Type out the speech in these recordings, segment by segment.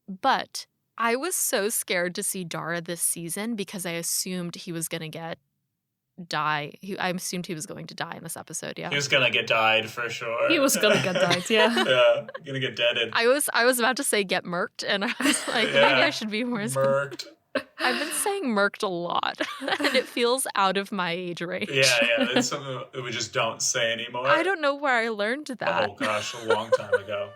But I was so scared to see Dara this season because I assumed he was going to I assumed he was going to die in this episode, yeah. He was gonna get died for sure. He was gonna get died, yeah. Yeah, gonna get deaded. I was about to say get murked, and I was like, maybe I should be more murked. I've been saying murked a lot, and it feels out of my age range. Yeah, that's something that we just don't say anymore. I don't know where I learned that. Oh gosh, a long time ago.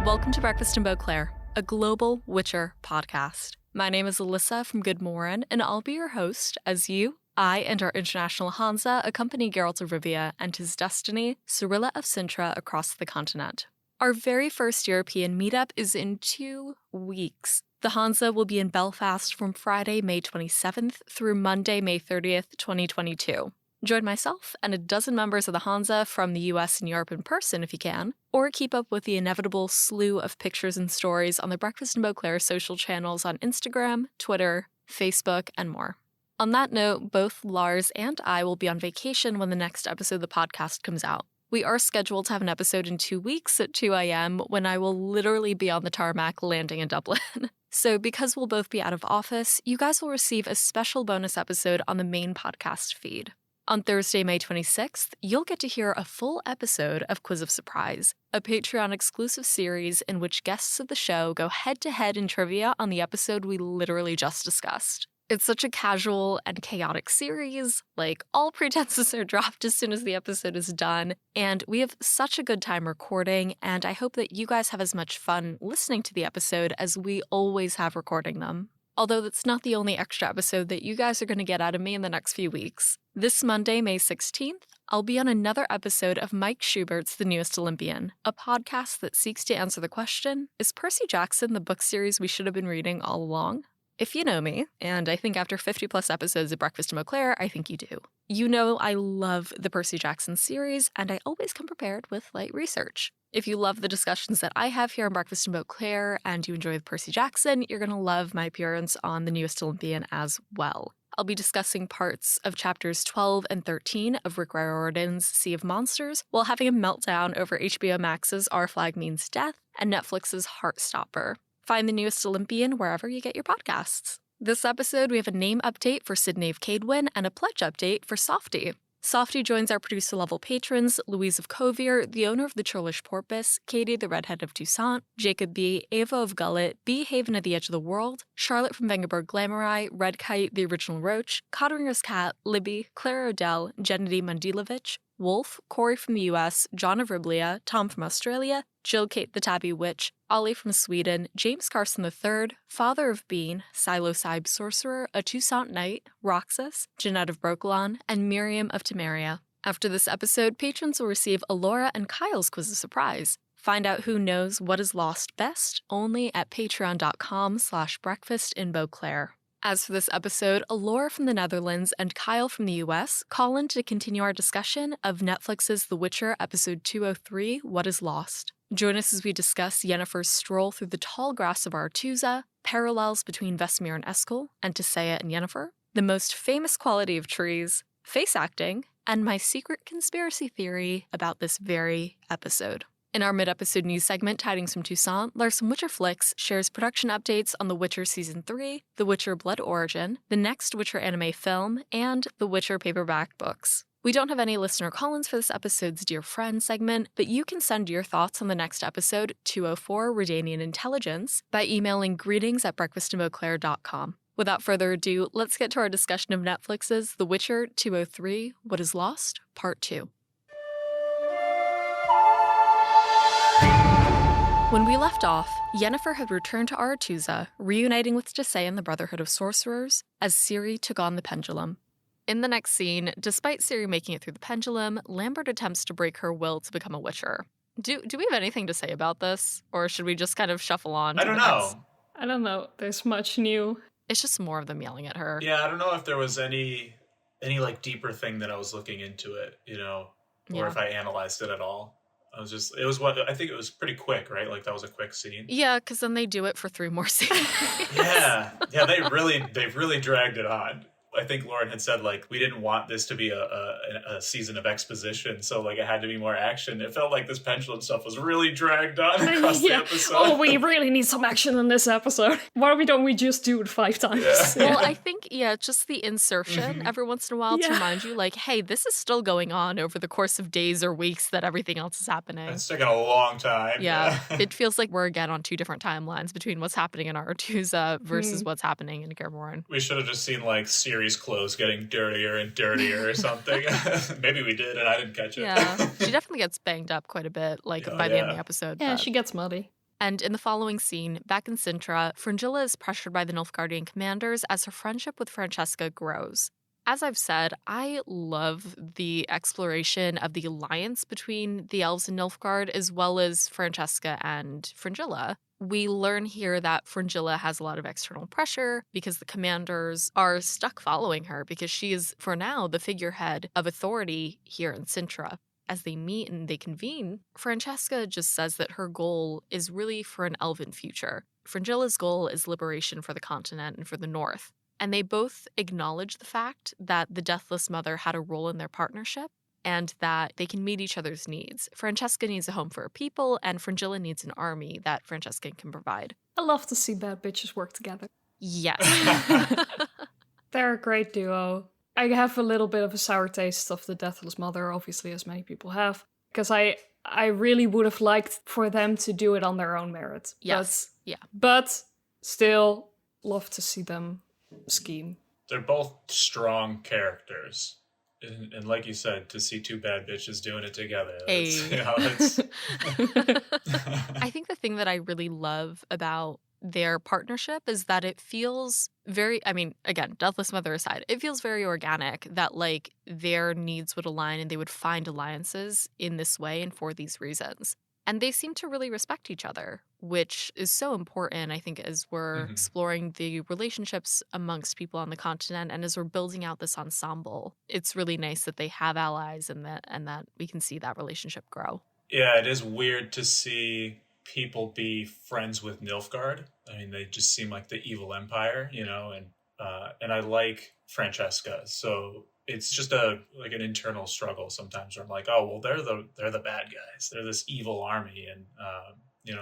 Welcome to Breakfast in Beauclair, a global Witcher podcast. My name is Alyssa from GoodMorhen, and I'll be your host as I and our international hanza accompany Geralt of Rivia and his destiny, Cirilla of Cintra, across the continent. Our very first European meetup is in 2 weeks. The hanza will be in Belfast from Friday, May 27th through Monday, May 30th, 2022. Join myself and a dozen members of the hanza from the US and Europe in person if you can, or keep up with the inevitable slew of pictures and stories on the Breakfast in Beauclair social channels on Instagram, Twitter, Facebook, and more. On that note, both Lars and I will be on vacation when the next episode of the podcast comes out. We are scheduled to have an episode in 2 weeks at 2 a.m. when I will literally be on the tarmac landing in Dublin. So because we'll both be out of office, you guys will receive a special bonus episode on the main podcast feed. On Thursday, May 26th, you'll get to hear a full episode of Quiz of Surprise, a Patreon-exclusive series in which guests of the show go head-to-head in trivia on the episode we literally just discussed. It's such a casual and chaotic series, like all pretenses are dropped as soon as the episode is done, and we have such a good time recording, and I hope that you guys have as much fun listening to the episode as we always have recording them. Although that's not the only extra episode that you guys are going to get out of me in the next few weeks. This Monday, May 16th, I'll be on another episode of Mike Schubert's The Newest Olympian, a podcast that seeks to answer the question, is Percy Jackson the book series we should have been reading all along? If you know me, and I think after 50-plus episodes of Breakfast in Beauclair, I think you do, you know I love the Percy Jackson series, and I always come prepared with light research. If you love the discussions that I have here on Breakfast in Beauclair and you enjoy Percy Jackson, you're going to love my appearance on The Newest Olympian as well. I'll be discussing parts of chapters 12 and 13 of Rick Riordan's Sea of Monsters while having a meltdown over HBO Max's Our Flag Means Death and Netflix's Heartstopper. Find The Newest Olympian wherever you get your podcasts. This episode, we have a name update for Sydney of Cadwyn and a pledge update for Softy. Softy joins our producer-level patrons, Louise of Covier, the owner of the Churlish Porpoise, Katie the Redhead of Toussaint, Jacob B., Ava of Gullet, B. Haven at the Edge of the World, Charlotte from Vengerberg Glamorai, Red Kite, the Original Roach, Codringer's Cat, Libby, Clara Odell, Gennady Mundilovich, Wolf, Corey from the US, John of Riblia, Tom from Australia, Jill Kate the Tabby Witch, Ollie from Sweden, James Carson III, Father of Bean, Psilocybe Sorcerer, a Toussaint Knight, Roxas, Jeanette of Brooklyn, and Miriam of Temeria. After this episode, patrons will receive Elora and Kyle's Quiz of Surprise. Find out who knows what is lost best only at patreon.com/breakfastinbeauclair. As for this episode, Elora from the Netherlands and Kyle from the US call in to continue our discussion of Netflix's The Witcher episode 203, What is Lost. Join us as we discuss Yennefer's stroll through the tall grass of Aretuza, parallels between Vesemir and Eskel, and Tissaia and Yennefer, the most famous quality of trees, face acting, and my secret conspiracy theory about this very episode. In our mid-episode news segment, Tidings from Toussaint, Lars from Witcher Flicks shares production updates on The Witcher Season 3, The Witcher Blood Origin, the next Witcher anime film, and The Witcher paperback books. We don't have any listener call-ins for this episode's Dear Friend segment, but you can send your thoughts on the next episode, 204 Redanian Intelligence, by emailing greetings@breakfastinbeauclair.com. Without further ado, let's get to our discussion of Netflix's The Witcher 203, What is Lost, Part 2. When we left off, Yennefer had returned to Aretuza, reuniting with Tissaia and the Brotherhood of Sorcerers, as Ciri took on the pendulum. In the next scene, despite Ciri making it through the pendulum, Lambert attempts to break her will to become a witcher. Do we have anything to say about this? Or should we just kind of shuffle on I to the don't next? know. I don't know. There's much new. It's just more of them yelling at her. Yeah, I don't know if there was any like deeper thing that I was looking into it, or if I analyzed it at all. I think it was pretty quick, right? Like that was a quick scene. Yeah, because then they do it for 3 more scenes. Yeah, they've really dragged it on. I think Lauren had said, like, we didn't want this to be a season of exposition, so, like, it had to be more action. It felt like this pendulum stuff was really dragged on across the episode. Oh, we really need some action in this episode. Why don't we just do it 5 times? Yeah. Well, I think, just the insertion every once in a while to remind you, like, hey, this is still going on over the course of days or weeks that everything else is happening. It's taken a long time. Yeah. It feels like we're, again, on 2 different timelines between what's happening in Aretuza versus what's happening in GoodMorhen. We should have just seen, like, Ciri's clothes getting dirtier and dirtier or something. Maybe we did and I didn't catch it. Yeah, she definitely gets banged up quite a bit, like, by the end of the episode. Yeah, she gets muddy. And in the following scene, back in Cintra, Fringilla is pressured by the Nilfgaardian commanders as her friendship with Francesca grows. As I've said, I love the exploration of the alliance between the elves and Nilfgaard, as well as Francesca and Fringilla. We learn here that Fringilla has a lot of external pressure because the commanders are stuck following her because she is, for now, the figurehead of authority here in Cintra. As they meet and they convene, Francesca just says that her goal is really for an elven future. Fringilla's goal is liberation for the continent and for the north. And they both acknowledge the fact that the Deathless Mother had a role in their partnership and that they can meet each other's needs. Francesca needs a home for her people, and Fringilla needs an army that Francesca can provide. I love to see bad bitches work together. Yes. They're a great duo. I have a little bit of a sour taste of the Deathless Mother, obviously, as many people have, because I really would have liked for them to do it on their own merit. Yes. But still, love to see them scheme. They're both strong characters. And like you said, to see 2 bad bitches doing it together. It's... I think the thing that I really love about their partnership is that it feels very, again, Deathless Mother aside, it feels very organic that, like, their needs would align and they would find alliances in this way and for these reasons. And they seem to really respect each other, which is so important, I think, as we're exploring the relationships amongst people on the continent and as we're building out this ensemble. It's really nice that they have allies and that we can see that relationship grow. Yeah, it is weird to see people be friends with Nilfgaard. I mean, they just seem like the evil empire, and I like Francesca, so it's just an internal struggle sometimes where I'm like, oh, well, they're the bad guys. They're this evil army. And,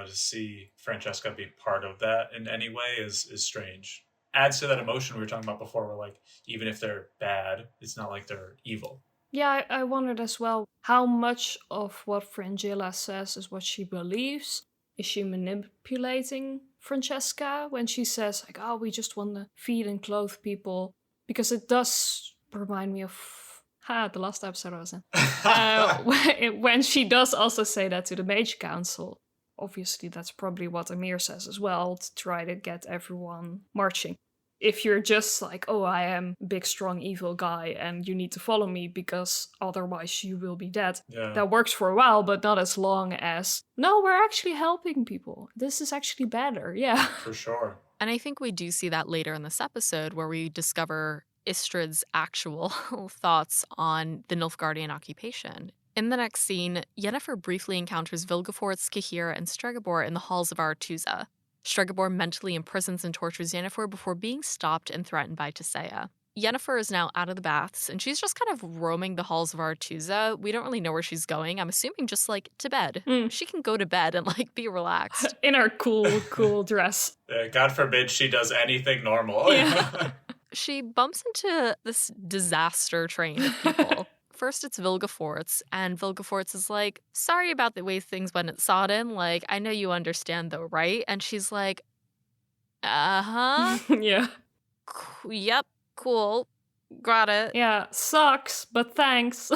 to see Francesca be part of that in any way is strange. Adds to that emotion we were talking about before where, like, even if they're bad, it's not like they're evil. Yeah, I wondered as well, how much of what Fringilla says is what she believes? Is she manipulating Francesca when she says, like, oh, we just want to feed and clothe people? Because it does remind me of the last episode I was in. When she does also say that to the Mage Council. Obviously, that's probably what Amir says as well, to try to get everyone marching. If you're just like, oh, I am a big, strong, evil guy, and you need to follow me because otherwise you will be dead. Yeah. That works for a while, but not as long as, no, we're actually helping people. This is actually better, yeah. For sure. And I think we do see that later in this episode where we discover Istrid's actual thoughts on the Nilfgaardian occupation. In the next scene, Yennefer briefly encounters Vilgefortz, Cahir, and Stregobor in the halls of Aretuza. Stregobor mentally imprisons and tortures Yennefer before being stopped and threatened by Tissaia. Yennefer is now out of the baths, and she's just kind of roaming the halls of Aretuza. We don't really know where she's going. I'm assuming just, like, to bed. She can go to bed and, like, be relaxed. In her cool dress. God forbid she does anything normal. Yeah. She bumps into this disaster train of people. First, it's Vilgefortz, and Vilgefortz is like, sorry about the way things went at Sodden. Like, I know you understand, though, right? And she's like, uh-huh. Yeah. Yep, cool. Got it. Yeah, sucks, but thanks.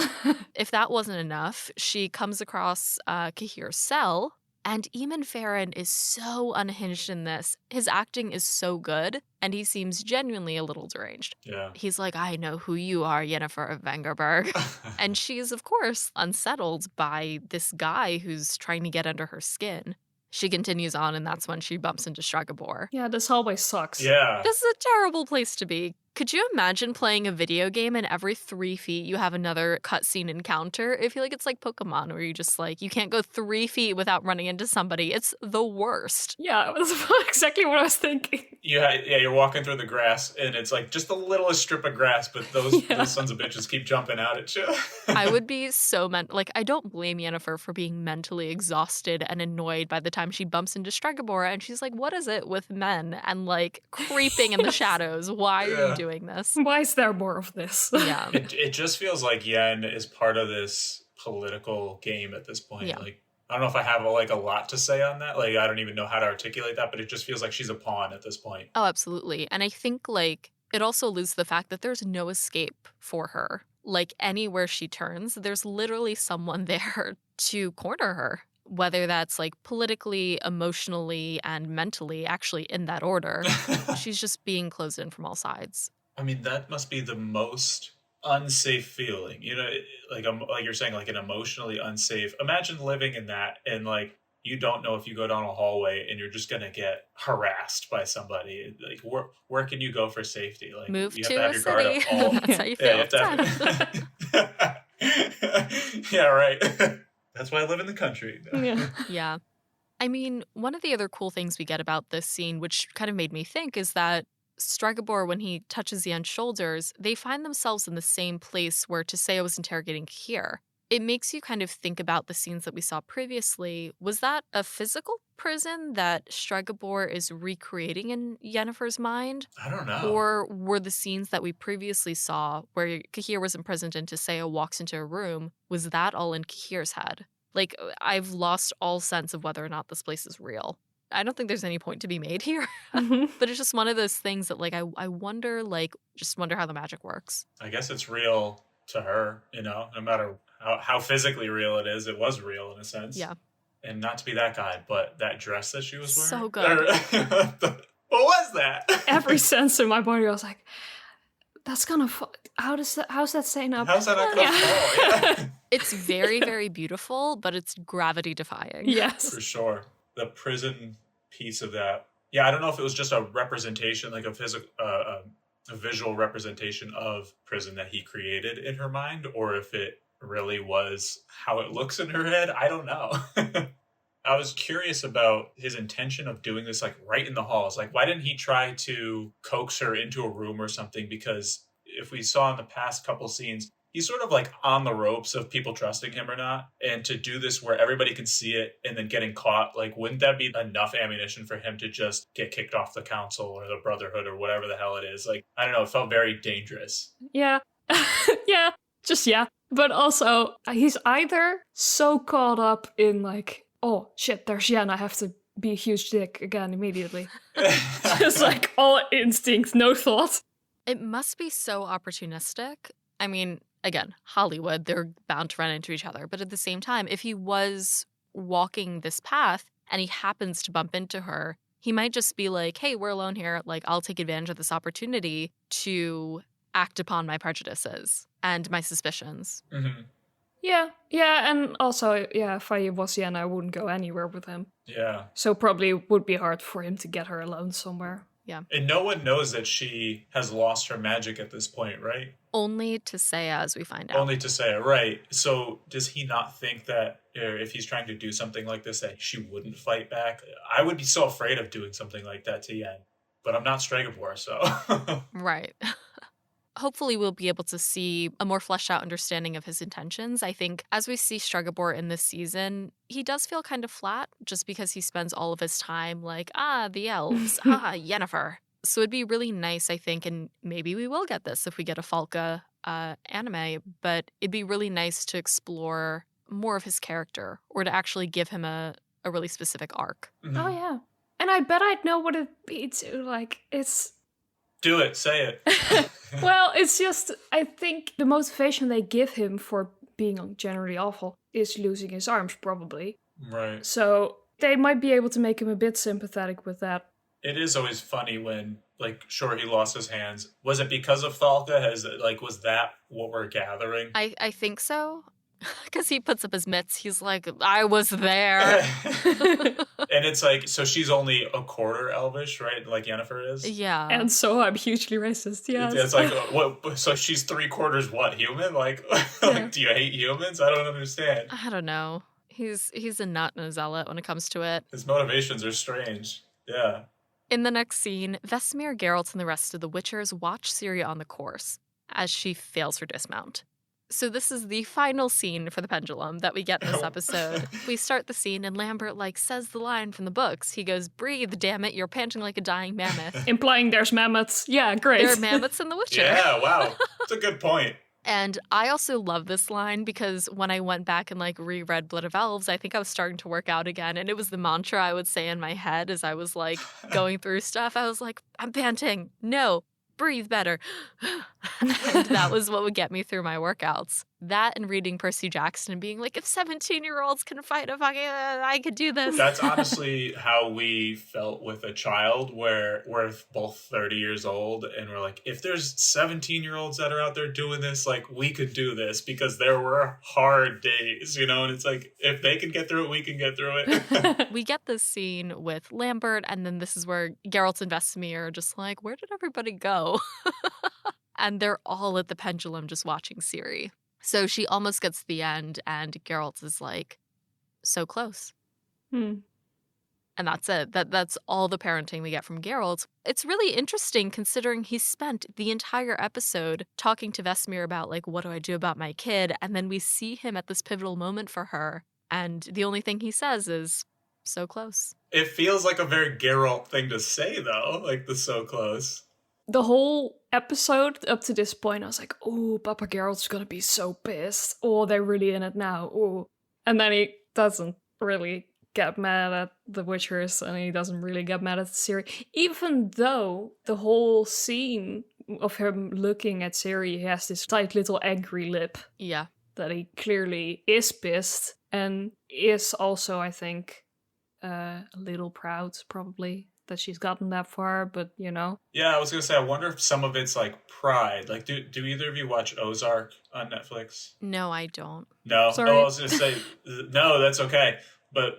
If that wasn't enough, she comes across Cahir's cell And Eamon Farron is so unhinged in this. His acting is so good, and he seems genuinely a little deranged. Yeah. He's like, I know who you are, Yennefer of Vengerberg. And she is, of course, unsettled by this guy who's trying to get under her skin. She continues on, and that's when she bumps into Stregobor. Yeah, this hallway sucks. Yeah. This is a terrible place to be. Could you imagine playing a video game and every 3 feet you have another cutscene encounter? I feel like it's like Pokemon where you just like, you can't go 3 feet without running into somebody. It's the worst. Yeah, that's exactly what I was thinking. You're walking through the grass and it's like just the littlest strip of grass, but those sons of bitches keep jumping out at you. I would be so I don't blame Yennefer for being mentally exhausted and annoyed by the time she bumps into Stregobor and she's like, what is it with men and like creeping in the shadows? Why are you doing this? Why is there more of this? Yeah. It just feels like Yen is part of this political game at this point. Yeah. Like, I don't know if I have a lot to say on that. Like, I don't even know how to articulate that, but it just feels like she's a pawn at this point. Oh, absolutely. And I think like it also alludes to the fact that there's no escape for her. Like anywhere she turns, there's literally someone there to corner her. Whether that's like politically, emotionally, and mentally, actually in that order. She's just being closed in from all sides. I mean, that must be the most unsafe feeling, like you're saying, like an emotionally unsafe. Imagine living in that and like you don't know if you go down a hallway and you're just gonna get harassed by somebody. Like where can you go for safety? Like move you to have a to have your city. guard up all. That's how you feel. Yeah, right. That's why I live in the country. Yeah. Yeah. I mean, one of the other cool things we get about this scene, which kind of made me think, is that Stregobor, when he touches Yen's shoulders, they find themselves in the same place where Tissaia was interrogating Cahir. It makes you kind of think about the scenes that we saw previously. Was that a physical prison that Stregobor is recreating in Yennefer's mind? I don't know. Or were the scenes that we previously saw where Cahir was imprisoned and Tissaia walks into a room, was that all in Cahir's head? Like, I've lost all sense of whether or not this place is real. I don't think there's any point to be made here. But it's just one of those things that, like, I wonder, just wonder how the magic works. I guess it's real to her, no matter how physically real it is, it was real in a sense. Yeah. And not to be that guy, but that dress that she was wearing. So good. What was that? Every sense in my body, I was like, that's gonna how's that staying up? How's that not gonna fall? Yeah. It's very, very beautiful, but it's gravity defying. Yes. For sure. The prison piece of that. Yeah, I don't know if it was just a representation, like a physical, a visual representation of prison that he created in her mind, or if it really was how it looks in her head. I don't know. I was curious about his intention of doing this, like right in the halls. Like, why didn't he try to coax her into a room or something? Because if we saw in the past couple scenes, he's sort of like on the ropes of people trusting him or not. And to do this where everybody can see it and then getting caught, like, wouldn't that be enough ammunition for him to just get kicked off the council or the Brotherhood or whatever the hell it is? Like, I don't know. It felt very dangerous. Yeah. Yeah. Just yeah. But also, he's either so caught up in like, oh shit, there's Yen, I have to be a huge dick again immediately. Just like all instinct, no thought. It must be so opportunistic. I mean, again, Hollywood, they're bound to run into each other. But at the same time, if he was walking this path and he happens to bump into her, he might just be like, hey, we're alone here. Like, I'll take advantage of this opportunity to act upon my prejudices and my suspicions. Mm-hmm. Yeah, and also, yeah, if I was Yen, I wouldn't go anywhere with him. Yeah. So probably it would be hard for him to get her alone somewhere. Yeah. And no one knows that she has lost her magic at this point, right? Only Tissaia, as we find out. Only Tissaia, right. So does he not think that if he's trying to do something like this, that she wouldn't fight back? I would be so afraid of doing something like that to Yen. But I'm not Stregobor, so... Right. Hopefully we'll be able to see a more fleshed out understanding of his intentions. I think as we see Stregobor in this season, he does feel kind of flat just because he spends all of his time like, the elves, Yennefer. So it'd be really nice, I think, and maybe we will get this if we get a Falca anime, but it'd be really nice to explore more of his character or to actually give him a really specific arc. Mm-hmm. Oh, yeah. And I bet I'd know what it'd be too. Like, it's... Do it. Say it. Well, it's just, I think the motivation they give him for being generally awful is losing his arms, probably. Right. So They might be able to make him a bit sympathetic with that. It is always funny when, like, sure, he lost his hands. Was it because of Thalka? Was that what we're gathering? I think so. Because he puts up his mitts. He's like, I was there. And it's like, so she's only a quarter Elvish, right? Like Yennefer is? Yeah. And so I'm hugely racist, yes. It's like, what? So she's 3/4 what, human? Like, like, do you hate humans? I don't understand. I don't know. He's a nut and a zealot when it comes to it. His motivations are strange. Yeah. In the next scene, Vesemir, Geralt, and the rest of the Witchers watch Ciri on the course as she fails her dismount. So this is the final scene for the pendulum that we get in this episode. We start the scene and Lambert says the line from the books. He goes, "Breathe, damn it, you're panting like a dying mammoth." Implying there's mammoths. Yeah, great. There are mammoths in The Witcher. Yeah, wow. That's a good point. And I also love this line because when I went back and reread Blood of Elves, I think I was starting to work out again. And it was the mantra I would say in my head as I was going through stuff. I was like, I'm panting. No, breathe better. And that was what would get me through my workouts. That and reading Percy Jackson and being like, if 17-year-olds can fight a fucking, I could do this. That's honestly how we felt with a child, where we're both 30 years old and we're like, if there's 17-year-olds that are out there doing this, we could do this, because there were hard days, and it's like, if they can get through it, we can get through it. We get this scene with Lambert, and then this is where Geralt and Vesemir are just like, where did everybody go? And they're all at the pendulum just watching Ciri. So she almost gets to the end, and Geralt is like, so close. And that's it. That's all the parenting we get from Geralt. It's really interesting considering he spent the entire episode talking to Vesemir about, what do I do about my kid? And then we see him at this pivotal moment for her, and the only thing he says is, so close. It feels like a very Geralt thing to say, though, the so close. The whole episode up to this point, I was like, oh, Papa Geralt's gonna be so pissed. Oh, they're really in it now. Oh. And then he doesn't really get mad at the Witchers, and he doesn't really get mad at Ciri. Even though the whole scene of him looking at Ciri, he has this tight little angry lip. Yeah. That he clearly is pissed, and is also, I think, a little proud, probably, that she's gotten that far, but Yeah, I was gonna say, I wonder if some of it's pride. Do either of you watch Ozark on Netflix? No, I don't. No? Sorry. Oh, I was gonna say, no, that's okay. But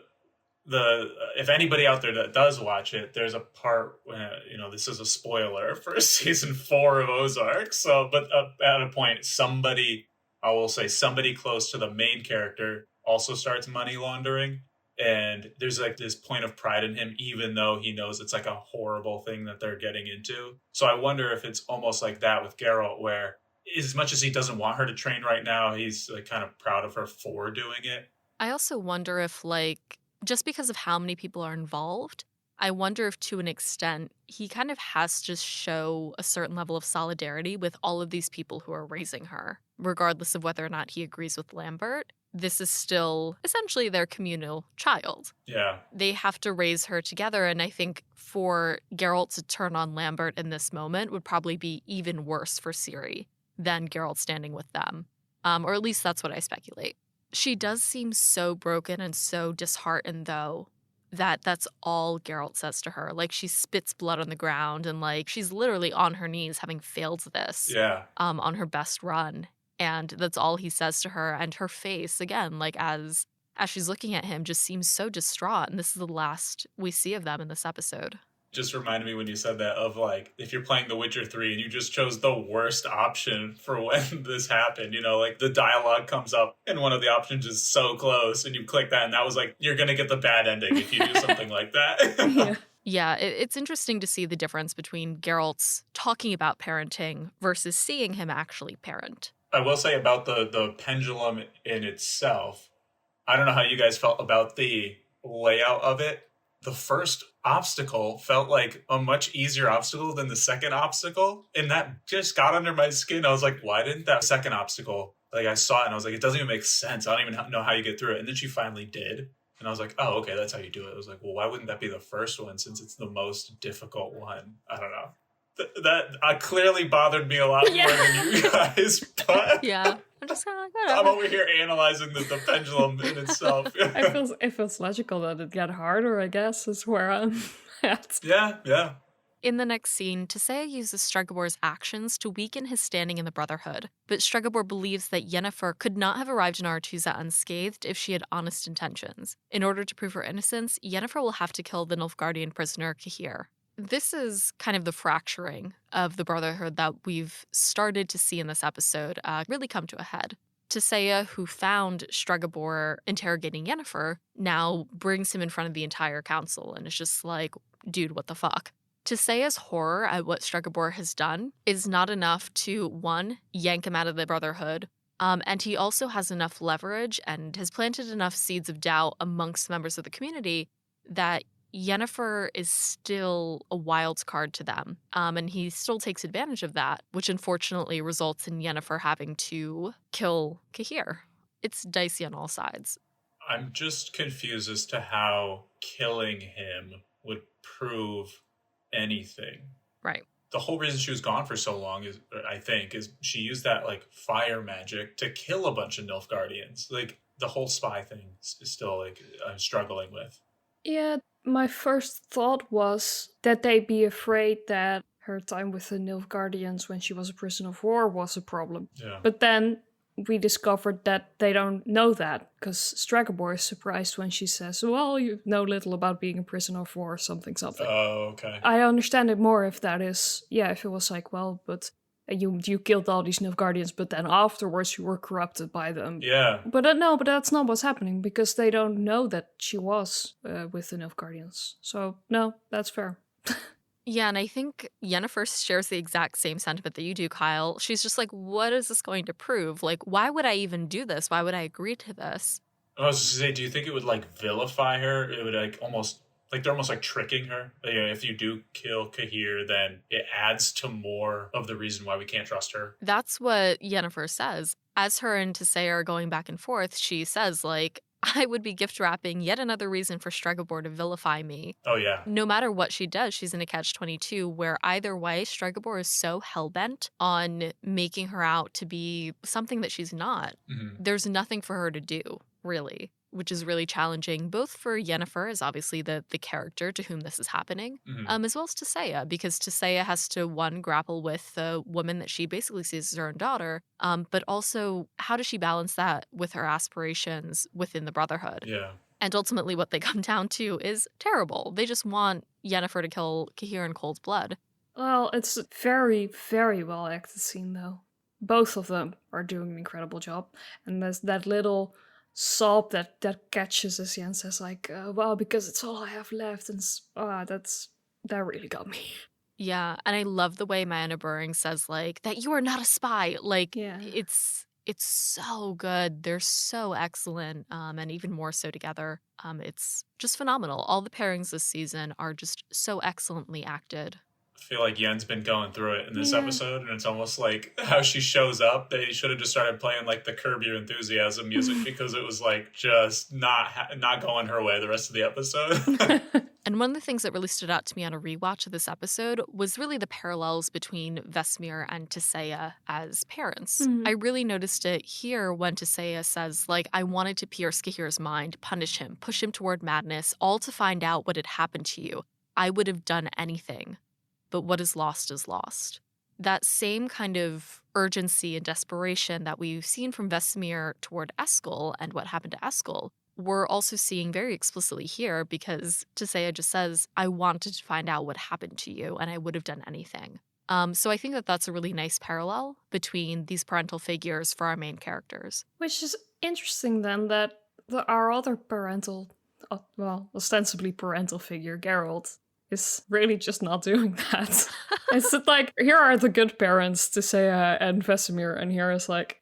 if anybody out there that does watch it, there's a part when, this is a spoiler for season 4 of Ozark. So, but at a point, somebody close to the main character also starts money laundering. And there's this point of pride in him, even though he knows it's a horrible thing that they're getting into. So I wonder if it's almost like that with Geralt, where as much as he doesn't want her to train right now, he's kind of proud of her for doing it. I also wonder if, just because of how many people are involved, I wonder if to an extent he kind of has to show a certain level of solidarity with all of these people who are raising her, regardless of whether or not he agrees with Lambert. This is still essentially their communal child. Yeah. They have to raise her together, and I think for Geralt to turn on Lambert in this moment would probably be even worse for Ciri than Geralt standing with them. Or at least that's what I speculate. She does seem so broken and so disheartened, though, that's all Geralt says to her. She spits blood on the ground, and she's literally on her knees having failed this. Yeah. On her best run. And that's all he says to her. And her face, again, as she's looking at him, just seems so distraught. And this is the last we see of them in this episode. Just reminded me when you said that of if you're playing The Witcher 3 and you just chose the worst option for when this happened, the dialogue comes up and one of the options is so close and you click that, and that was you're going to get the bad ending if you do something like that. Yeah, it's interesting to see the difference between Geralt's talking about parenting versus seeing him actually parent. I will say about the pendulum in itself, I don't know how you guys felt about the layout of it. The first obstacle felt like a much easier obstacle than the second obstacle, and that just got under my skin. I was like, why didn't that second obstacle, I saw it and I was like, it doesn't even make sense. I don't even know how you get through it. And then she finally did. And I was like, oh, okay, that's how you do it. I was like, well, why wouldn't that be the first one since it's the most difficult one? I don't know. That clearly bothered me a lot more than you guys, but Yeah. I'm just kind of like, whatever. I'm over here analyzing the pendulum in itself. It feels logical that it got harder, I guess, is where I'm at. Yeah. In the next scene, Tissaia uses Stregabor's actions to weaken his standing in the Brotherhood, but Stregobor believes that Yennefer could not have arrived in Aretuza unscathed if she had honest intentions. In order to prove her innocence, Yennefer will have to kill the Nilfgaardian prisoner Cahir. This is kind of the fracturing of the Brotherhood that we've started to see in this episode really come to a head. Tissaia, who found Stregobor interrogating Yennefer, now brings him in front of the entire council and is just like, dude, what the fuck? Tissaia's horror at what Stregobor has done is not enough to, one, yank him out of the Brotherhood, and he also has enough leverage and has planted enough seeds of doubt amongst members of the community that Yennefer is still a wild card to them, and he still takes advantage of that, which unfortunately results in Yennefer having to kill Cahir. It's dicey on all sides. I'm just confused as to how killing him would prove anything. Right. The whole reason she was gone for so long is she used that like fire magic to kill a bunch of Nilfgaardians. Like the whole spy thing is still like I'm struggling with. Yeah, my first thought was that they'd be afraid that her time with the Nilfgaardians when she was a prisoner of war was a problem. Yeah. But then we discovered that they don't know that, because Stregobor is surprised when she says, well, you know little about being a prisoner of war or something. Oh, okay. I understand it more if that is, if it was like, well, but you killed all these Nilfgaardians, but then afterwards you were corrupted by them. Yeah. But but that's not what's happening, because they don't know that she was with the Nilfgaardians. So, no, that's fair. Yeah, and I think Yennefer shares the exact same sentiment that you do, Kyle. She's just like, what is this going to prove? Like, why would I even do this? Why would I agree to this? I was just going to say, do you think it would like vilify her? It would like almost, like they're almost like tricking her. Like, if you do kill Cahir, then it adds to more of the reason why we can't trust her. That's what Yennefer says. As her and Tissaia are going back and forth, she says, like, I would be gift wrapping yet another reason for Stregobor to vilify me. Oh, yeah. No matter what she does, she's in a catch-22 where either way, Stregobor is so hell-bent on making her out to be something that she's not. Mm-hmm. There's nothing for her to do, really, which is really challenging, both for Yennefer, as obviously the character to whom this is happening, as well as Tissaia, because Tissaia has to, one, grapple with the woman that she basically sees as her own daughter, but also how does she balance that with her aspirations within the Brotherhood? Yeah. And ultimately what they come down to is terrible. They just want Yennefer to kill Cahir in cold blood. Well, it's a very, very well acted scene, though. Both of them are doing an incredible job. And there's that little sob that catches as Jen says, like, well, because it's all I have left. And that really got me. Yeah, and I love the way Maena Buring says, like, that you are not a spy. Like, it's so good. They're so excellent, and even more so together. It's just phenomenal. All the pairings this season are just so excellently acted. I feel like Yen's been going through it in this episode, and it's almost like how she shows up. They should have just started playing like the Curb Your Enthusiasm music because it was like just not going her way the rest of the episode. And one of the things that really stood out to me on a rewatch of this episode was really the parallels between Vesemir and Tissaia as parents. I really noticed it here when Tissaia says, like, I wanted to pierce Cahir's mind, punish him, push him toward madness, all to find out what had happened to you. I would have done anything. But what is lost is lost. That same kind of urgency and desperation that we've seen from Vesemir toward Eskel and what happened to Eskel, we're also seeing very explicitly here because Tissaia just says, I wanted to find out what happened to you and I would have done anything. So I think that that's a really nice parallel between these parental figures for our main characters. Which is interesting then that our other parental, ostensibly parental figure, Geralt, is really just not doing that. It's like, here are the good parents, Tissaia and Vesemir, and here is like,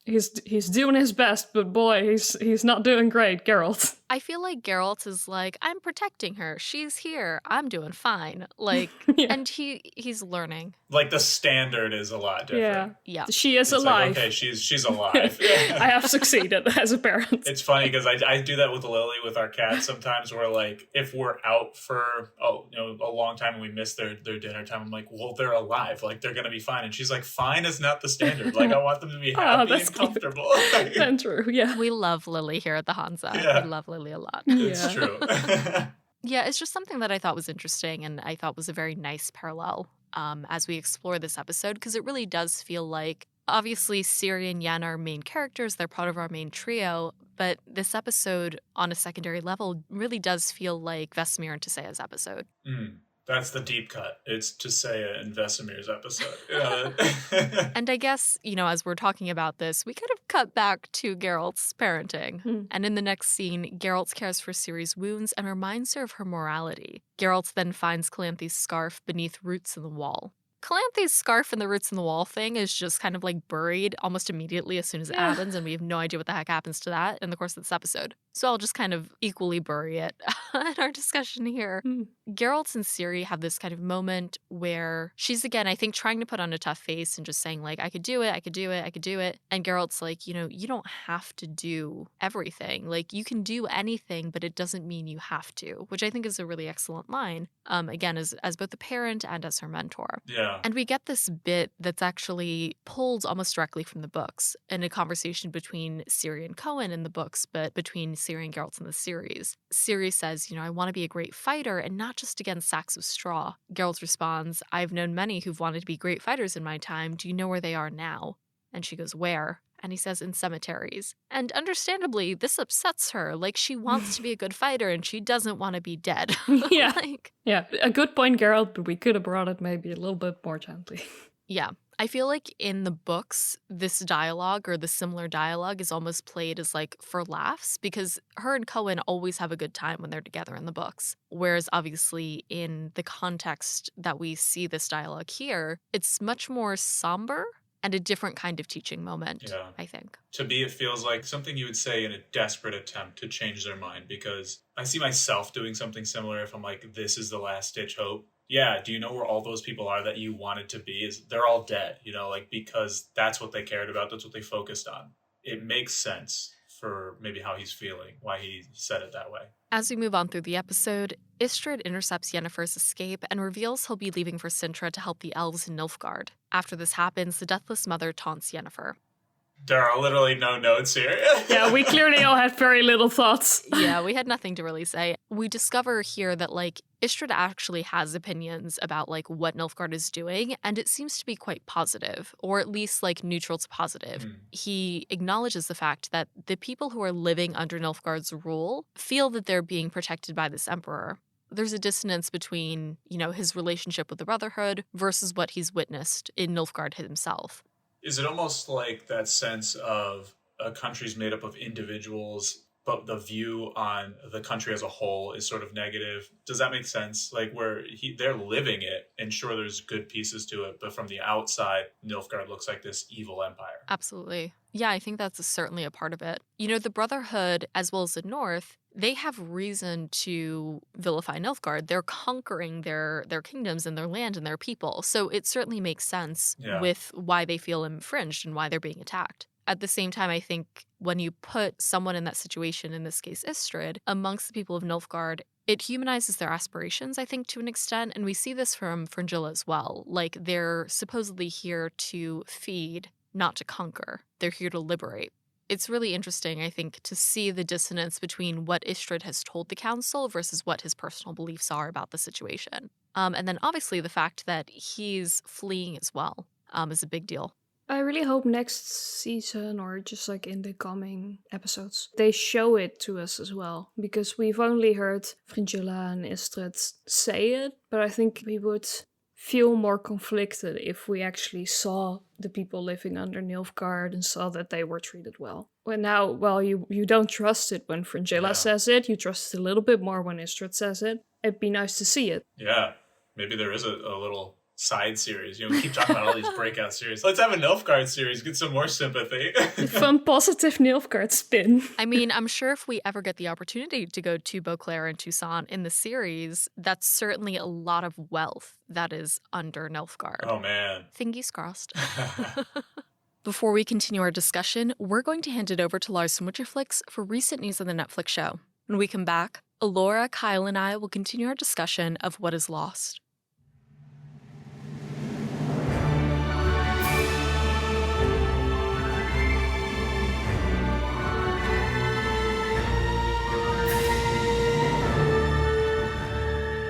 he's doing his best, but boy, he's not doing great, Geralt. I feel like Geralt is like, I'm protecting her. She's here. I'm doing fine. Like, Yeah. and he's learning. Like the standard is a lot different. Yeah. She is It's alive. like, okay, she's alive. I have succeeded as a parent. It's funny because I do that with Lily, with our cats sometimes, where like if we're out for a long time and we miss their dinner time, I'm like, well, they're alive, like they're gonna be fine. And she's like, fine is not the standard. Like I want them to be happy and comfortable. That's true. Yeah. We love Lily here at the Hanza. Yeah. We love Lily a lot. It's true. Yeah, it's just something that I thought was interesting and I thought was a very nice parallel as we explore this episode, because it really does feel like, obviously, Ciri and Yen are main characters. They're part of our main trio. But this episode, on a secondary level, really does feel like Vesemir and Tissaia's episode. That's the deep cut. It's Tissaia and Vesemir's episode. And I guess, as we're talking about this, we could have cut back to Geralt's parenting. And in the next scene, Geralt cares for Ciri's wounds and reminds her of her morality. Geralt then finds Calanthe's scarf beneath roots in the wall. Calanthe's scarf and the roots in the wall thing is just kind of like buried almost immediately as soon as it happens, and we have no idea what the heck happens to that in the course of this episode. So I'll just kind of equally bury it in our discussion here. Geralt and Ciri have this kind of moment where she's, again, I think, trying to put on a tough face and just saying, like, I could do it, I could do it, I could do it. And Geralt's like, you don't have to do everything. Like, you can do anything, but it doesn't mean you have to, which I think is a really excellent line, again, as both a parent and as her mentor. Yeah. And we get this bit that's actually pulled almost directly from the books in a conversation between Ciri and Cohen in the books, but between Ciri and Geralt in the series. Ciri says, I want to be a great fighter and not just against sacks of straw. Geralt responds, I've known many who've wanted to be great fighters in my time. Do you know where they are now? And she goes, where? And he says, in cemeteries. And understandably, this upsets her. Like, she wants to be a good fighter and she doesn't want to be dead. Yeah. Yeah, a good point, Geralt, but we could have brought it maybe a little bit more gently. Yeah. I feel like in the books, this dialogue or the similar dialogue is almost played as like for laughs, because her and Cohen always have a good time when they're together in the books. Whereas obviously in the context that we see this dialogue here, it's much more somber and a different kind of teaching moment, I think. To me, it feels like something you would say in a desperate attempt to change their mind, because I see myself doing something similar if I'm like, this is the last ditch hope. Yeah, do you know where all those people are that you wanted to be? They're all dead, because that's what they cared about. That's what they focused on. It makes sense for maybe how he's feeling, why he said it that way. As we move on through the episode, Istredd intercepts Yennefer's escape and reveals he'll be leaving for Cintra to help the elves in Nilfgaard. After this happens, the Deathless Mother taunts Yennefer. There are literally no notes here. Yeah, we clearly all had very little thoughts. Yeah, we had nothing to really say. We discover here that, Istredd actually has opinions about, what Nilfgaard is doing, and it seems to be quite positive, or at least, neutral to positive. He acknowledges the fact that the people who are living under Nilfgaard's rule feel that they're being protected by this emperor. There's a dissonance between, his relationship with the Brotherhood versus what he's witnessed in Nilfgaard himself. Is it almost like that sense of a country's made up of individuals, but the view on the country as a whole is sort of negative? Does that make sense? Like where they're living it, and sure, there's good pieces to it, but from the outside, Nilfgaard looks like this evil empire. Absolutely. Yeah, I think that's certainly a part of it. The Brotherhood, as well as the North, they have reason to vilify Nilfgaard. They're conquering their kingdoms and their land and their people. So it certainly makes sense with why they feel infringed and why they're being attacked. At the same time, I think when you put someone in that situation, in this case Istredd, amongst the people of Nilfgaard, it humanizes their aspirations, I think, to an extent. And we see this from Fringilla as well. They're supposedly here to feed, not to conquer. They're here to liberate. It's really interesting, I think, to see the dissonance between what Istredd has told the council versus what his personal beliefs are about the situation. And then obviously the fact that he's fleeing as well is a big deal. I really hope next season, or just in the coming episodes, they show it to us as well. Because we've only heard Fringilla and Istredd say it, but I think we would feel more conflicted if we actually saw the people living under Nilfgaard and saw that they were treated well. You don't trust it when Fringilla says it, you trust it a little bit more when Istredd says it. It'd be nice to see it. Yeah, maybe there is a little side series. We keep talking about all these breakout series. Let's have a Nilfgaard series, get some more sympathy. Fun, positive Nilfgaard spin. I mean, I'm sure if we ever get the opportunity to go to Beauclair and Toussaint in the series, that's certainly a lot of wealth that is under Nilfgaard. Oh, man. Fingers crossed. Before we continue our discussion, we're going to hand it over to Lars from Witcherflix for recent news on the Netflix show. When we come back, Elora, Kyle, and I will continue our discussion of What is Lost.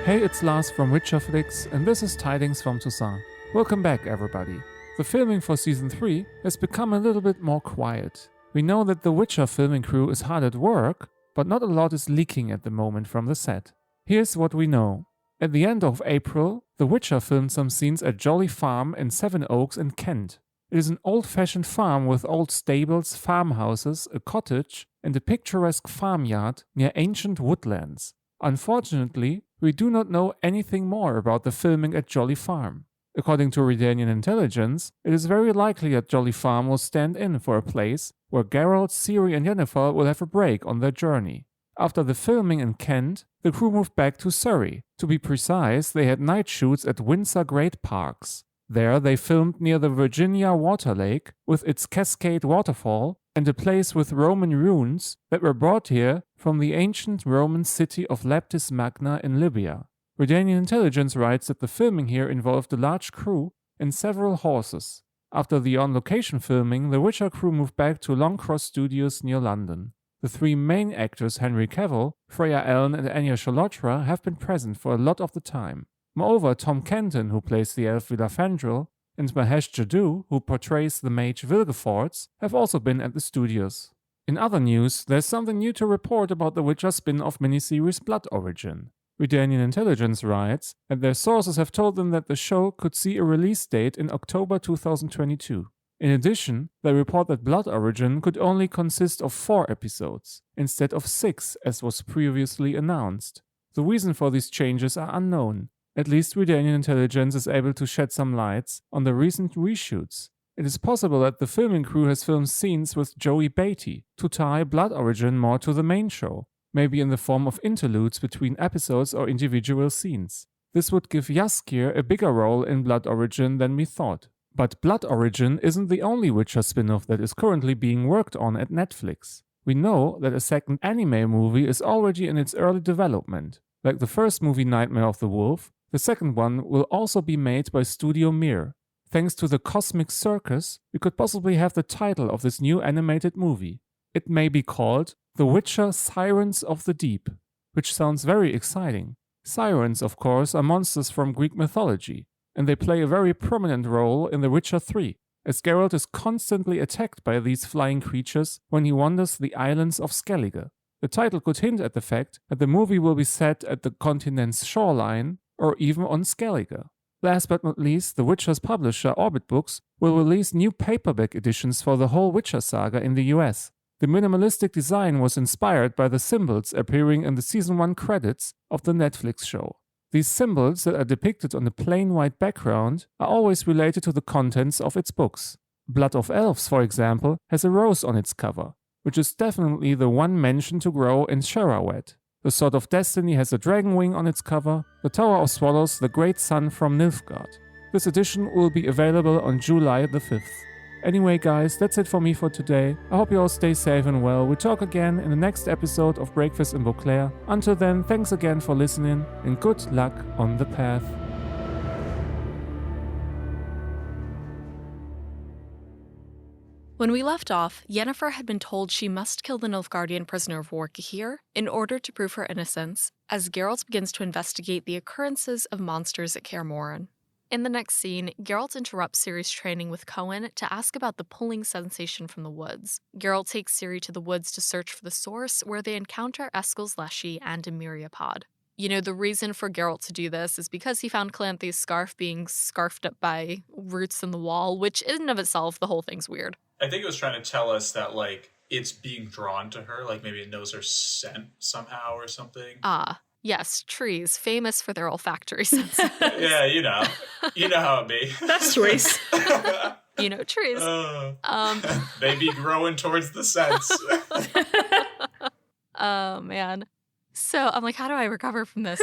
Hey, it's Lars from Witcherflix, and this is Tidings from Toussaint. Welcome back, everybody. The filming for Season 3 has become a little bit more quiet. We know that the Witcher filming crew is hard at work, but not a lot is leaking at the moment from the set. Here's what we know. At the end of April, The Witcher filmed some scenes at Jolly Farm in Sevenoaks in Kent. It is an old-fashioned farm with old stables, farmhouses, a cottage, and a picturesque farmyard near ancient woodlands. Unfortunately, we do not know anything more about the filming at Jolly Farm. According to Redanian intelligence, it is very likely that Jolly Farm will stand in for a place where Geralt, Ciri and Yennefer will have a break on their journey. After the filming in Kent, the crew moved back to Surrey. To be precise, they had night shoots at Windsor Great Parks. There they filmed near the Virginia Water Lake with its cascade waterfall and a place with Roman ruins that were brought here from the ancient Roman city of Laptis Magna in Libya. Redanian intelligence writes that the filming here involved a large crew and several horses. After the on-location filming, the Witcher crew moved back to Longcross Studios near London. The three main actors, Henry Cavill, Freya Allen and Anya Chalotra, have been present for a lot of the time. Moreover, Tom Kenton, who plays the elf Vilafandrel, and Mahesh Jadoo, who portrays the mage Vilgefortz, have also been at the studios. In other news, there's something new to report about the Witcher spin-off miniseries Blood Origin. Redanian intelligence writes that their sources have told them that the show could see a release date in October 2022. In addition, they report that Blood Origin could only consist of 4 episodes, instead of 6 as was previously announced. The reason for these changes are unknown. At least Redanian intelligence is able to shed some lights on the recent reshoots. It is possible that the filming crew has filmed scenes with Joey Beatty to tie Blood Origin more to the main show, maybe in the form of interludes between episodes or individual scenes. This would give Jaskier a bigger role in Blood Origin than we thought. But Blood Origin isn't the only Witcher spin-off that is currently being worked on at Netflix. We know that a second anime movie is already in its early development. Like the first movie Nightmare of the Wolf, the second one will also be made by Studio Mir. Thanks to the Cosmic Circus, we could possibly have the title of this new animated movie. It may be called The Witcher Sirens of the Deep, which sounds very exciting. Sirens, of course, are monsters from Greek mythology, and they play a very prominent role in The Witcher 3, as Geralt is constantly attacked by these flying creatures when he wanders the islands of Skellige. The title could hint at the fact that the movie will be set at the continent's shoreline, or even on Skellige. Last but not least, The Witcher's publisher, Orbit Books, will release new paperback editions for the whole Witcher saga in the US. The minimalistic design was inspired by the symbols appearing in the Season 1 credits of the Netflix show. These symbols that are depicted on a plain white background are always related to the contents of its books. Blood of Elves, for example, has a rose on its cover, which is definitely the one mentioned to grow in Sharawet. The Sword of Destiny has a dragon wing on its cover, the Tower of Swallows the great sun from Nilfgaard. This edition will be available on July the 5th. Anyway guys, that's it for me for today. I hope you all stay safe and well. We talk again in the next episode of Breakfast in Beauclair. Until then, thanks again for listening and good luck on the path. When we left off, Yennefer had been told she must kill the Nilfgaardian prisoner of war Gahir in order to prove her innocence, as Geralt begins to investigate the occurrences of monsters at Kaer Morhen. In the next scene, Geralt interrupts Ciri's training with Cohen to ask about the pulling sensation from the woods. Geralt takes Ciri to the woods to search for the source, where they encounter Eskel's Leshy and a myriapod. You know, the reason for Geralt to do this is because he found Calanthe's scarf being scarfed up by roots in the wall, which in and of itself, the whole thing's weird. I think it was trying to tell us that, like, it's being drawn to her, like maybe it knows her scent somehow or something. Ah. Yes, trees, famous for their olfactory senses. Yeah, you know how it be. That's trees. You know, trees. They be growing towards the sense. Oh, man. So I'm like, how do I recover from this?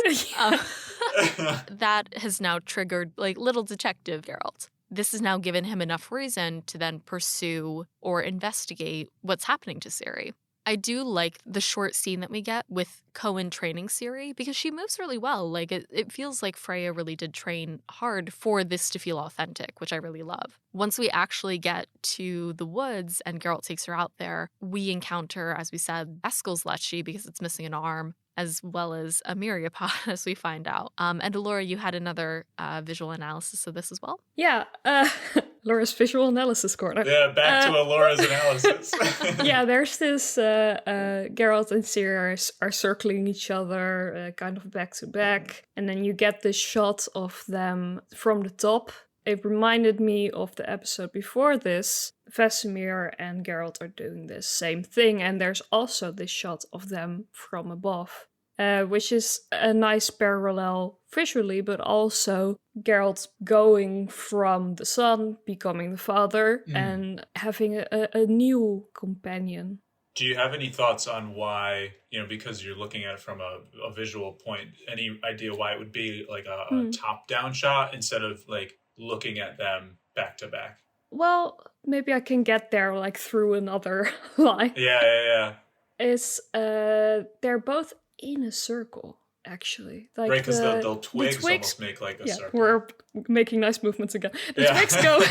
That has now triggered, like, little detective Geralt. This has now given him enough reason to then pursue or investigate what's happening to Ciri. I do like the short scene that we get with Cohen training Ciri because she moves really well. Like, it feels like Freya really did train hard for this to feel authentic, which I really love. Once we actually get to the woods and Geralt takes her out there, we encounter, as we said, Eskel's Leshy because it's missing an arm, as well as a myriapod, as we find out. And Elora, you had another visual analysis of this as well? Yeah, Laura's visual analysis corner. Yeah, back to Elora's analysis. Yeah, there's this Geralt and Ciri are circling each other, kind of back to back, and then you get this shot of them from the top. It reminded me of the episode before this. Vesemir and Geralt are doing this same thing, and there's also this shot of them from above, which is a nice parallel visually, but also Geralt going from the son, becoming the father, and having a new companion. Do you have any thoughts on why, because you're looking at it from a visual point, any idea why it would be like a top-down shot instead of like looking at them back to back? Well, maybe I can get there like through another line. Yeah. They're both in a circle, actually. Like right, because the twigs almost make like a circle. We're making nice movements again. The twigs go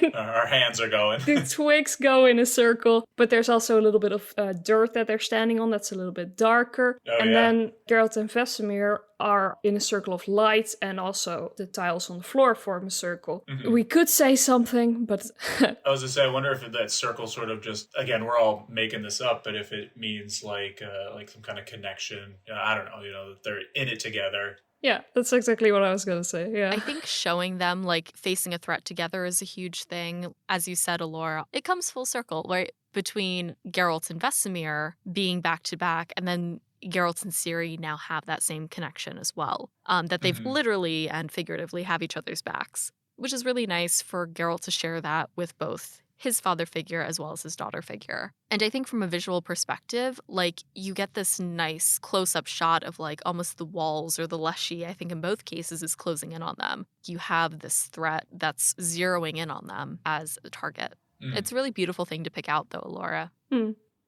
in. Our hands are going. The twigs go in a circle, but there's also a little bit of dirt that they're standing on that's a little bit darker. Then Geralt and Vesemir are in a circle of light, and also the tiles on the floor form a circle. Mm-hmm. We could say something, but... I was going to say, I wonder if that circle sort of just... Again, we're all making this up, but if it means like some kind of connection, I don't know, that they're in it together. Yeah, that's exactly what I was going to say, yeah. I think showing them, like, facing a threat together is a huge thing. As you said, Elora, it comes full circle, right? Between Geralt and Vesemir being back-to-back, and then Geralt and Ciri now have that same connection as well. That they've literally and figuratively have each other's backs, which is really nice for Geralt to share that with both his father figure as well as his daughter figure. And I think from a visual perspective, like, you get this nice close-up shot of like almost the walls or the leshy, I think in both cases, is closing in on them. You have this threat that's zeroing in on them as a target. It's a really beautiful thing to pick out though, Elora.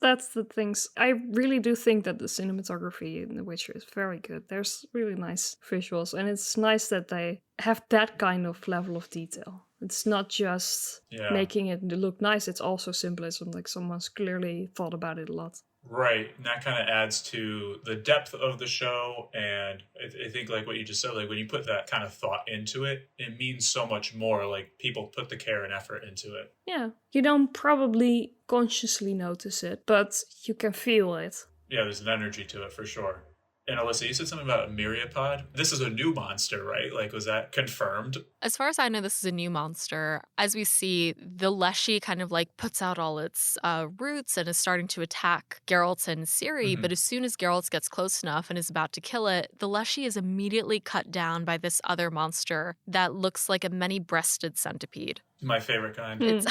That's the things. I really do think that the cinematography in The Witcher is very good. There's really nice visuals, and it's nice that they have that kind of level of detail. It's not just making it look nice, it's also symbolism, like someone's clearly thought about it a lot. Right, and that kind of adds to the depth of the show, and I think like what you just said, like when you put that kind of thought into it, it means so much more, like people put the care and effort into it. Yeah, you don't probably consciously notice it, but you can feel it. Yeah, there's an energy to it for sure. And Alyssa, you said something about a myriapod. This is a new monster, right? Like, was that confirmed? As far as I know, this is a new monster. As we see, the Leshy kind of like puts out all its roots and is starting to attack Geralt and Ciri. But as soon as Geralt gets close enough and is about to kill it, the Leshy is immediately cut down by this other monster that looks like a many-breasted centipede. My favorite kind. It's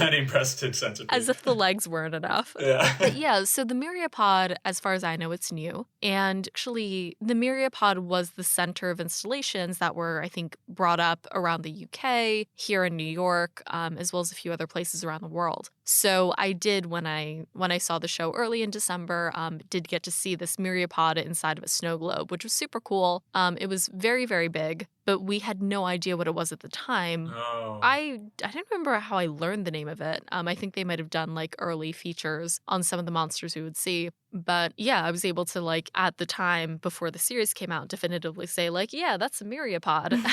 many-breasted centipede. As if the legs weren't enough. Yeah. But yeah, so the myriapod, as far as I know, it's new. And actually, the myriapod was the center of installations that were, I think, brought up around the UK, here in New York, as well as a few other places around the world. So I did, when I saw the show early in December, did get to see this myriapod inside of a snow globe, which was super cool. It was very, very big, but we had no idea what it was at the time. Oh. I didn't remember how I learned the name of it. I think they might have done like early features on some of the monsters we would see. But yeah, I was able to, like, at the time before the series came out, definitively say like, yeah, that's a myriapod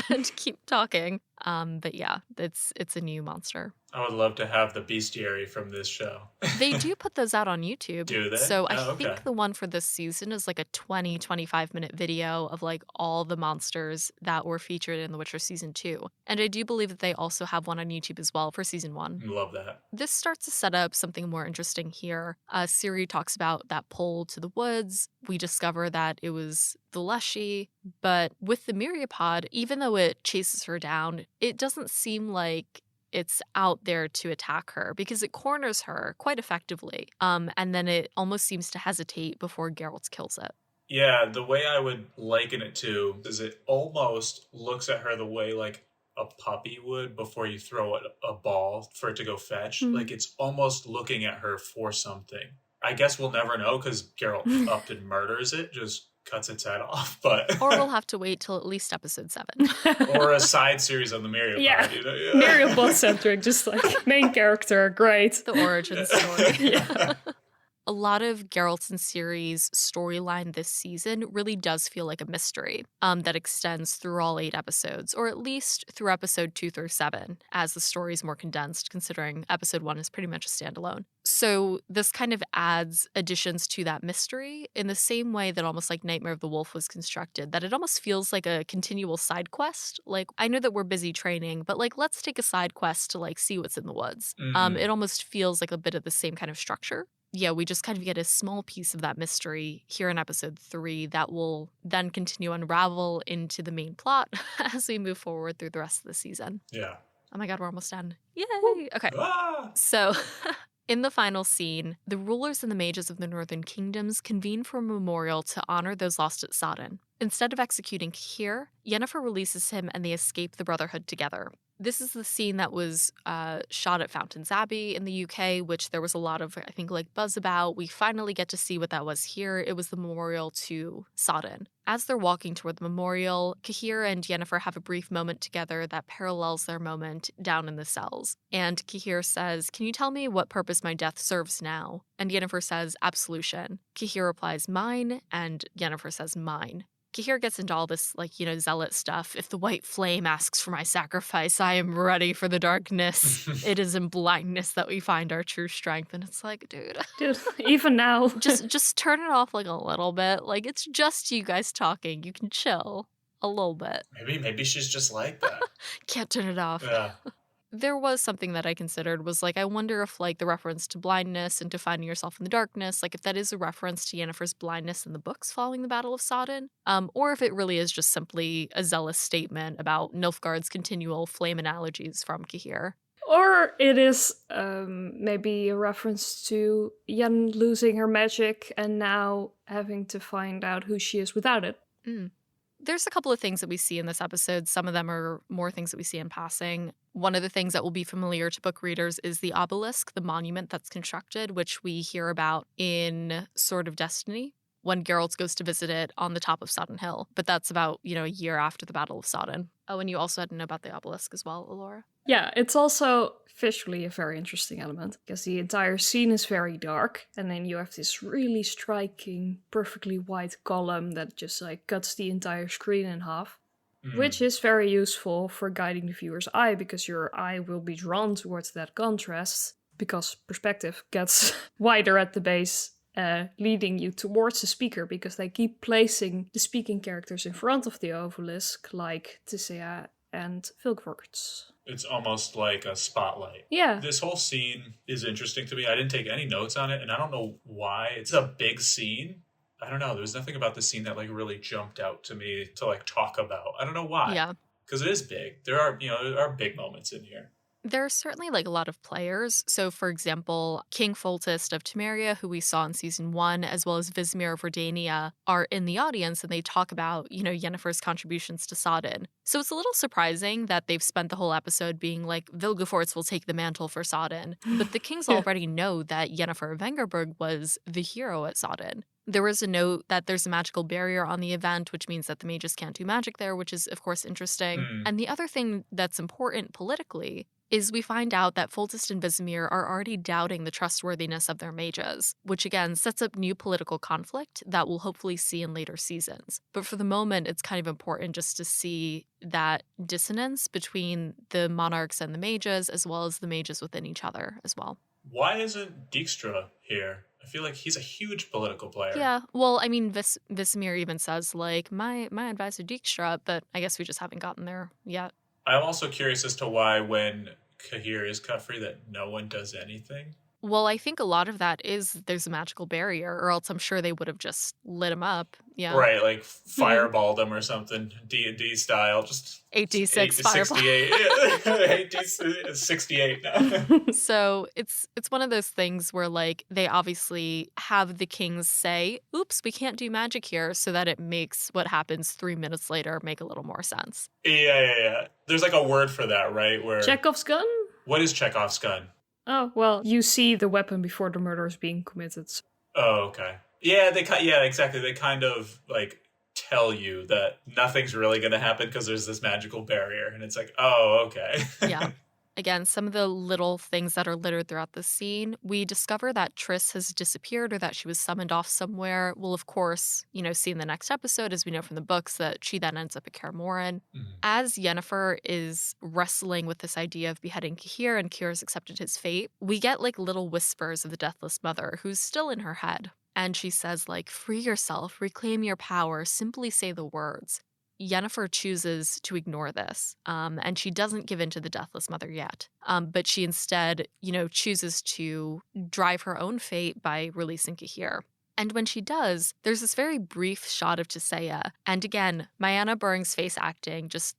and keep talking. But yeah, it's a new monster. I would love to have the bestiary from this show. They do put those out on YouTube. Do they? So I think the one for this season is like a 20-25 minute video of like all the monsters that were featured in The Witcher Season 2. And I do believe that they also have one on YouTube as well for Season 1. Love that. This starts to set up something more interesting here. Ciri talks about about that pull to the woods. We discover that it was the Leshy, but with the myriapod, even though it chases her down, it doesn't seem like it's out there to attack her because it corners her quite effectively. And then it almost seems to hesitate before Geralt kills it. Yeah, the way I would liken it to is it almost looks at her the way like a puppy would before you throw a ball for it to go fetch. Like it's almost looking at her for something. I guess we'll never know because Geralt up and murders it, just cuts its head off. But or we'll have to wait till at least episode 7. Or a side series on the Myriapod. Yeah, you know? Myriapod-centric, just like main character, great. The origin story. Yeah. A lot of Geralt and Ciri's storyline this season really does feel like a mystery that extends through all 8 episodes, or at least through episode 2 through 7, as the story is more condensed, considering episode 1 is pretty much a standalone. So this kind of adds additions to that mystery in the same way that almost like Nightmare of the Wolf was constructed, that it almost feels like a continual side quest. Like, I know that we're busy training, but like, let's take a side quest to like see what's in the woods. It almost feels like a bit of the same kind of structure. Yeah, we just kind of get a small piece of that mystery here in episode 3 that will then continue to unravel into the main plot as we move forward through the rest of the season. Yeah. Oh my god, we're almost done. Yay! Okay. Ah! So, in the final scene, the rulers and the mages of the Northern Kingdoms convene for a memorial to honor those lost at Sodden. Instead of executing Cahir, Yennefer releases him and they escape the Brotherhood together. This is the scene that was shot at Fountains Abbey in the UK, which there was a lot of, I think, like buzz about. We finally get to see what that was here. It was the memorial to Sodden. As they're walking toward the memorial, Cahir and Yennefer have a brief moment together that parallels their moment down in the cells. And Cahir says, "Can you tell me what purpose my death serves now?" And Yennefer says, "Absolution." Cahir replies, "Mine," and Yennefer says, "Mine." Cahir gets into all this, like, zealot stuff. If the white flame asks for my sacrifice, I am ready for the darkness. It is in blindness that we find our true strength. And it's like, dude, even now. just turn it off like a little bit. Like, it's just you guys talking. You can chill a little bit. Maybe she's just like that. Can't turn it off. Yeah. There was something that I considered was like, I wonder if like the reference to blindness and to finding yourself in the darkness, like if that is a reference to Yennefer's blindness in the books following the Battle of Sodden, or if it really is just simply a zealous statement about Nilfgaard's continual flame analogies from Cahir. Or it is maybe a reference to Yen losing her magic and now having to find out who she is without it. There's a couple of things that we see in this episode. Some of them are more things that we see in passing. One of the things that will be familiar to book readers is the obelisk, the monument that's constructed, which we hear about in Sword of Destiny, when Geralt goes to visit it on the top of Sodden Hill. But that's about, a year after the Battle of Sodden. Oh, and you also had to know about the obelisk as well, Elora. Yeah, it's also visually a very interesting element because the entire scene is very dark, and then you have this really striking, perfectly white column that just like cuts the entire screen in half, which is very useful for guiding the viewer's eye because your eye will be drawn towards that contrast because perspective gets wider at the base, leading you towards the speaker because they keep placing the speaking characters in front of the obelisk like Tissaia and Vilgefortz. It's almost like a spotlight. Yeah. This whole scene is interesting to me. I didn't take any notes on it, and I don't know why. It's a big scene. I don't know. There's nothing about the scene that like really jumped out to me to like talk about. I don't know why. Yeah. Because it is big. There are big moments in here. There are certainly like a lot of players. So, for example, King Foltest of Temeria, who we saw in season 1, as well as Vesemir of Redania, are in the audience and they talk about, Yennefer's contributions to Sodden. So it's a little surprising that they've spent the whole episode being like, Vilgefortz will take the mantle for Sodden. But the kings already know that Yennefer of Vengerberg was the hero at Sodden. There was a note that there's a magical barrier on the event, which means that the mages can't do magic there, which is, of course, interesting. And the other thing that's important politically is we find out that Foltest and Vesemir are already doubting the trustworthiness of their mages, which again sets up new political conflict that we'll hopefully see in later seasons. But for the moment, it's kind of important just to see that dissonance between the monarchs and the mages, as well as the mages within each other as well. Why isn't Dijkstra here? I feel like he's a huge political player. Yeah, well, I mean, Vesemir even says, like, my advisor Dijkstra, but I guess we just haven't gotten there yet. I'm also curious as to why when Cahir is cut free that no one does anything. Well, I think a lot of that is there's a magical barrier, or else I'm sure they would have just lit him up. Yeah. Right, like fireballed them or something, D&D style, just 8d6 fireball. 68. 68 now. So it's one of those things where, like, they obviously have the kings say, oops, we can't do magic here, so that it makes what happens 3 minutes later make a little more sense. Yeah. There's like a word for that, right? Where Chekhov's gun? What is Chekhov's gun? Oh, well, you see the weapon before the murder is being committed. Oh, okay. Yeah, exactly. They kind of like tell you that nothing's really going to happen because there's this magical barrier, and it's like, oh, okay. Yeah. Again, some of the little things that are littered throughout the scene, we discover that Triss has disappeared or that she was summoned off somewhere. We'll, of course, see in the next episode, as we know from the books, that she then ends up at Kaer Morhen. As Yennefer is wrestling with this idea of beheading Cahir and Cahir's accepted his fate, we get like little whispers of the Deathless Mother who's still in her head. And she says, like, free yourself, reclaim your power, simply say the words. Yennefer chooses to ignore this, and she doesn't give in to the Deathless Mother yet. But she instead, chooses to drive her own fate by releasing Cahir. And when she does, there's this very brief shot of Tissaia. And again, Mayanna Buring's face acting, just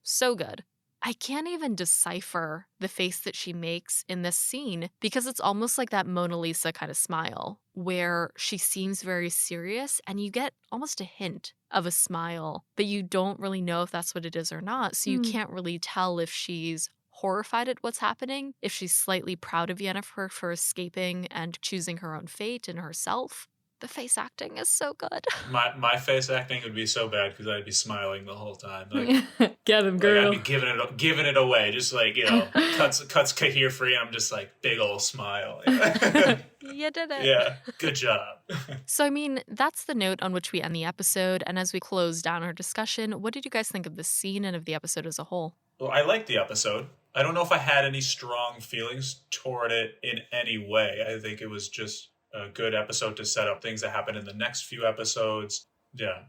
so good. I can't even decipher the face that she makes in this scene because it's almost like that Mona Lisa kind of smile where she seems very serious and you get almost a hint of a smile, but you don't really know if that's what it is or not. So you can't really tell if she's horrified at what's happening, if she's slightly proud of Yennefer for escaping and choosing her own fate and herself. The face acting is so good. My face acting would be so bad because I'd be smiling the whole time. Like, get him, girl. I'd be giving it away, just like cuts Cahir free. I'm just like big old smile. You did it. Yeah, good job. So, I mean, that's the note on which we end the episode. And as we close down our discussion, what did you guys think of the scene and of the episode as a whole? Well, I liked the episode. I don't know if I had any strong feelings toward it in any way. I think it was just a good episode to set up things that happen in the next few episodes. Yeah,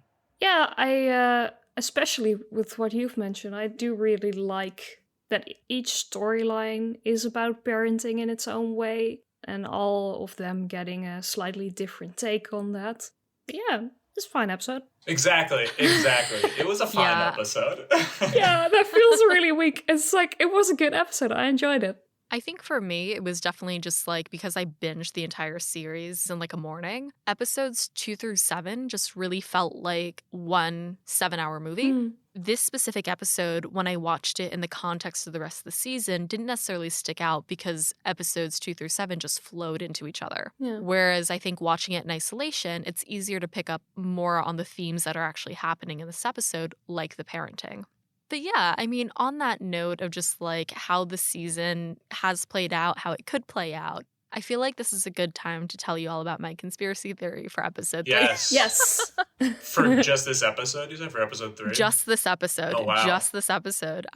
I especially with what you've mentioned, I do really like that each storyline is about parenting in its own way, and all of them getting a slightly different take on that. But yeah, it's a fine episode. Exactly. It was a fine episode. Yeah, that feels really weak. It's like, it was a good episode. I enjoyed it. I think for me, it was definitely just like, because I binged the entire series in like a morning, episodes 2 through 7 just really felt like one 7-hour movie. This specific episode, when I watched it in the context of the rest of the season, didn't necessarily stick out because episodes 2 through 7 just flowed into each other. Yeah. Whereas I think watching it in isolation, it's easier to pick up more on the themes that are actually happening in this episode, like the parenting. But yeah, I mean, on that note of just like how the season has played out, how it could play out, I feel like this is a good time to tell you all about my conspiracy theory for episode 3. Yes. For just this episode, you said? For episode 3? Just this episode. Oh, wow. Just this episode.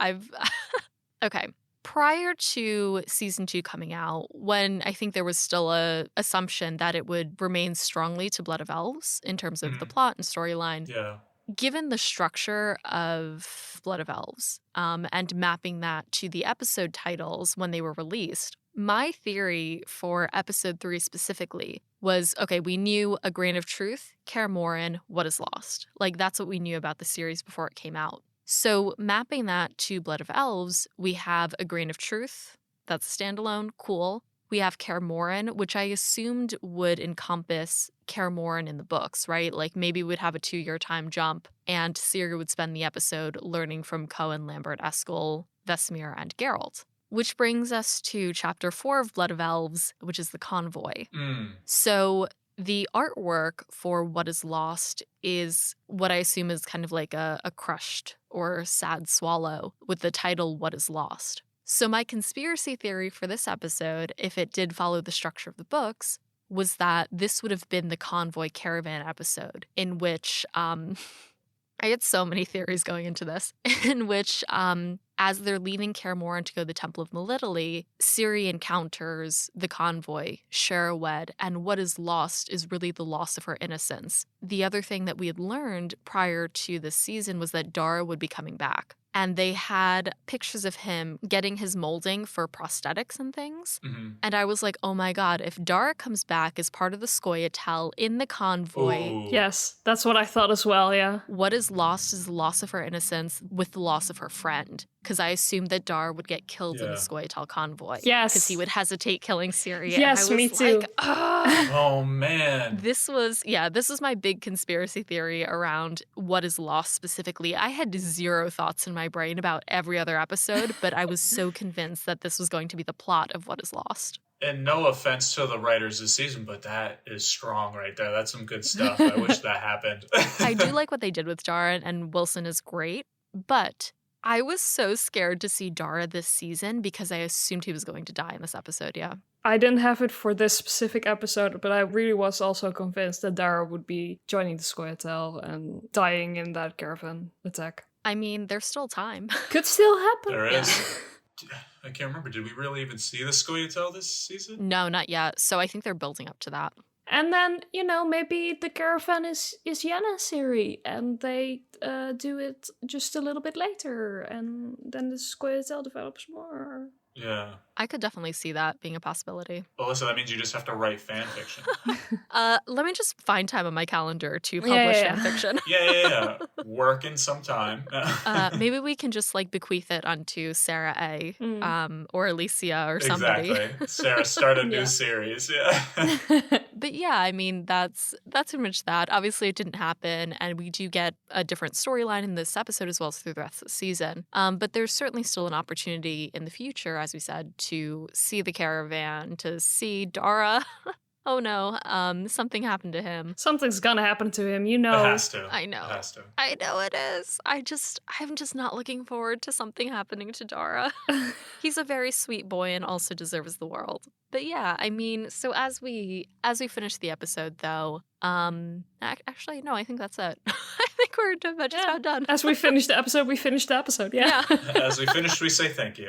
Okay. Prior to season 2 coming out, when I think there was still a assumption that it would remain strongly to Blood of Elves in terms of the plot and storyline. Yeah. Given the structure of Blood of Elves and mapping that to the episode titles when they were released, my theory for episode 3 specifically was, okay, we knew A Grain of Truth, Kaer Morhen, What Is Lost. Like, that's what we knew about the series before it came out. So mapping that to Blood of Elves, we have A Grain of Truth. That's a standalone. Cool. We have Kaer Morhen, which I assumed would encompass Kaer Morhen in the books, right? Like maybe we'd have a 2-year time jump and Ciri would spend the episode learning from Cohen, Lambert, Eskel, Vesemir, and Geralt. Which brings us to chapter 4 of Blood of Elves, which is the convoy. So the artwork for What Is Lost is what I assume is kind of like a crushed or sad swallow with the title What Is Lost. So my conspiracy theory for this episode, if it did follow the structure of the books, was that this would have been the convoy caravan episode in which, I had so many theories going into this, in which as they're leaving Kaer Morhen to go to the Temple of Melitele, Ciri encounters the convoy, Sherawed, and what is lost is really the loss of her innocence. The other thing that we had learned prior to this season was that Dara would be coming back. and they had pictures of him getting his molding for prosthetics and things. Mm-hmm. And I was like, oh my god, if Dara comes back as part of the Scoia'tael in the convoy, Ooh. Yes, that's what I thought as well, yeah. what is the loss of her innocence with the loss of her friend. Because I assumed that Dara would get killed in the Yeah. Scoia'tael convoy. Yes. Because he would hesitate killing Ciri. Yes, and I me was too. like, ah. Oh, man. This was my big conspiracy theory around what is lost specifically. I had zero thoughts in my brain about every other episode, but I was so convinced that this was going to be the plot of what is lost. And no offense to the writers this season, but that is strong right there. That's some good stuff. I wish that happened. I do like what they did with Dara, and Wilson is great, but I was so scared to see Dara this season because I assumed he was going to die in this episode, yeah. I didn't have it for this specific episode, but I really was also convinced that Dara would be joining the Scoia'tael and dying in that caravan attack. I mean, there's still time. Could still happen. There Yeah. is. I can't remember. Did we really even see the Scoia'tael this season? No, not yet. So I think they're building up to that. And then, maybe the caravan is Yennefer, and they do it just a little bit later, and then the Scoia'tael develops more. Yeah. I could definitely see that being a possibility. Alyssa, that means you just have to write fan fiction. Let me just find time on my calendar to publish Yeah. fanfiction. Yeah. Working some time. Maybe we can just bequeath it onto Sarah A. Or Alicia or somebody. Exactly. Sarah, start a new Yeah. series. Yeah. But yeah, I mean, that's pretty much that. Obviously, it didn't happen, and we do get a different storyline in this episode as well as through the rest of the season. But there's certainly still an opportunity in the future, as we said, to see the caravan, to see Dara. Oh no, something happened to him. Something's gonna happen to him, It has to. I know. It has to. I know it is. I'm just not looking forward to something happening to Dara. He's a very sweet boy and also deserves the world. But yeah, I mean, so as we finish the episode though, actually no, I think that's it. I think we're just about done. As we finish the episode, we finish the episode, yeah. As we finish, we say thank you.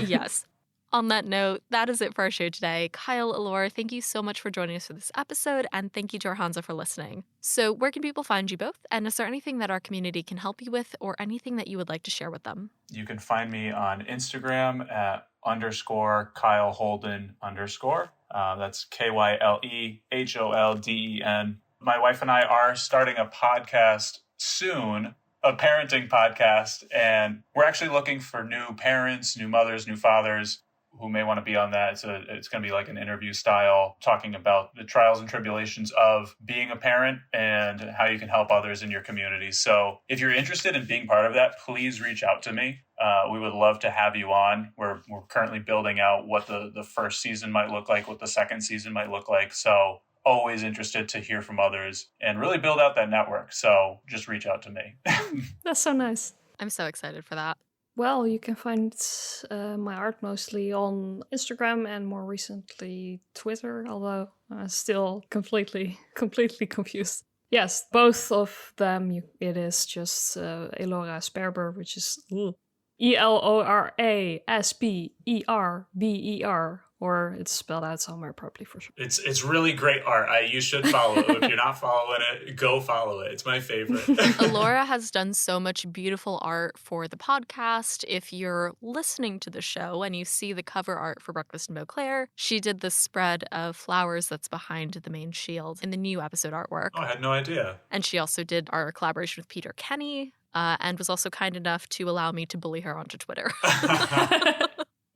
Yes. On that note, that is it for our show today. Kyle, Elora, thank you so much for joining us for this episode, and thank you to our Hanza for listening. So where can people find you both? And is there anything that our community can help you with, or anything that you would like to share with them? You can find me on Instagram at _Kyle Holden _ that's KYLEHOLDEN. My wife and I are starting a podcast soon, a parenting podcast, and we're actually looking for new parents, new mothers, new fathers who may want to be on that. It's going to be like an interview style, talking about the trials and tribulations of being a parent and how you can help others in your community. So if you're interested in being part of that, please reach out to me. We would love to have you on. We're currently building out what the first season might look like, what the second season might look like. So always interested to hear from others and really build out that network. So just reach out to me. That's so nice. I'm so excited for that. Well, you can find my art mostly on Instagram and more recently Twitter, although I'm still completely confused. Yes, both of them, it is just Elora Sperber, which is ELORASPERBER, or it's spelled out somewhere probably for sure. It's really great art. You should follow it. If you're not following it, go follow it. It's my favorite. Elora has done so much beautiful art for the podcast. If you're listening to the show and you see the cover art for Breakfast in Beauclair, she did the spread of flowers that's behind the main shield in the new episode artwork. Oh, I had no idea. And she also did our collaboration with Peter Kenny, and was also kind enough to allow me to bully her onto Twitter.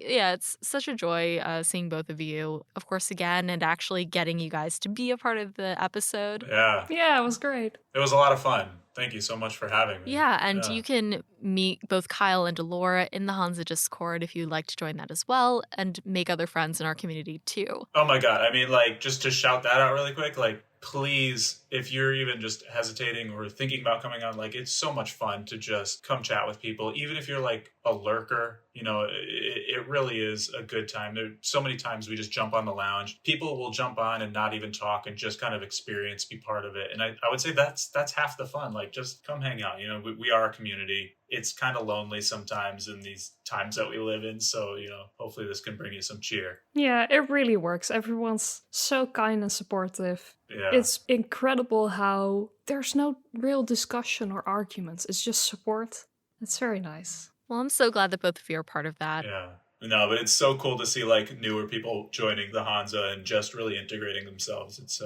Yeah, it's such a joy seeing both of you, of course, again, and actually getting you guys to be a part of the episode. Yeah. Yeah, it was great. It was a lot of fun. Thank you so much for having me. Yeah, and you can meet both Kyle and Elora in the Hanza Discord if you'd like to join that as well, and make other friends in our community too. Oh my God. I mean, just to shout that out really quick, please, if you're even just hesitating or thinking about coming on, it's so much fun to just come chat with people. Even if you're a lurker, it really is a good time. There so many times we just jump on the lounge. People will jump on and not even talk and just kind of experience, be part of it. And I would say that's half the fun. Just come hang out. We are a community. It's kind of lonely sometimes in these times that we live in. So, hopefully this can bring you some cheer. Yeah, it really works. Everyone's so kind and supportive. Yeah. It's incredible how there's no real discussion or arguments. It's just support. That's very nice. Well, I'm so glad that both of you are part of that. Yeah. No, but it's so cool to see like newer people joining the Hanza and just really integrating themselves. It's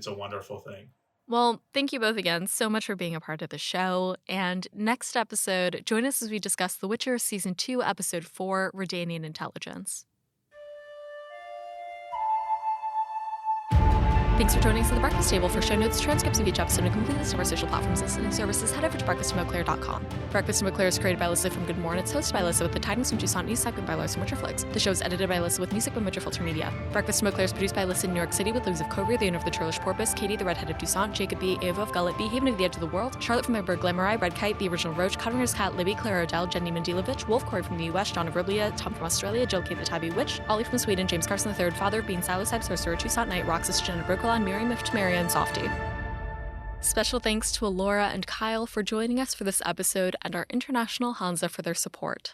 a wonderful thing. Well, thank you both again so much for being a part of the show. And next episode, join us as we discuss The Witcher Season 2, Episode 4, Redanian Intelligence. Thanks for joining us at the Breakfast Table. For show notes, transcripts of each episode, and a complete list of our social platforms listening services, head over to breakfastandbeauclair.com. Breakfast and Beauclair is created by Alyssa from GoodMorhen. It's hosted by Alyssa with the Tidings from Toussaint news segment by Larson Witcherflix. The show is edited by Alyssa with music by Witcherfilter Media. Breakfast and Beauclair is produced by Alyssa in New York City with Louise of Courier, the owner of the Churlish Porpoise, Katie, the redhead of Toussaint, Jacob B., Ava of Gullet B., Haven of the Edge of the World, Charlotte from the Bird Glamorai, Red Kite, the original Roach, Cottonrear's Cat, Libby, Claire Odell, Jenny Mendelovich, Wolf Corey from the US, John of Rivia, Tom from Australia, Jill Kate the Tabby Witch, Ollie from Sweden, James Carson III, Father of Bean, Silas Hype, Sorcerer, Toussaint Knight, Roxas, Jenna Brokalan, Miriam of Tamaria, and Softy. Special thanks to Elora and Kyle for joining us for this episode and our international Hanza for their support.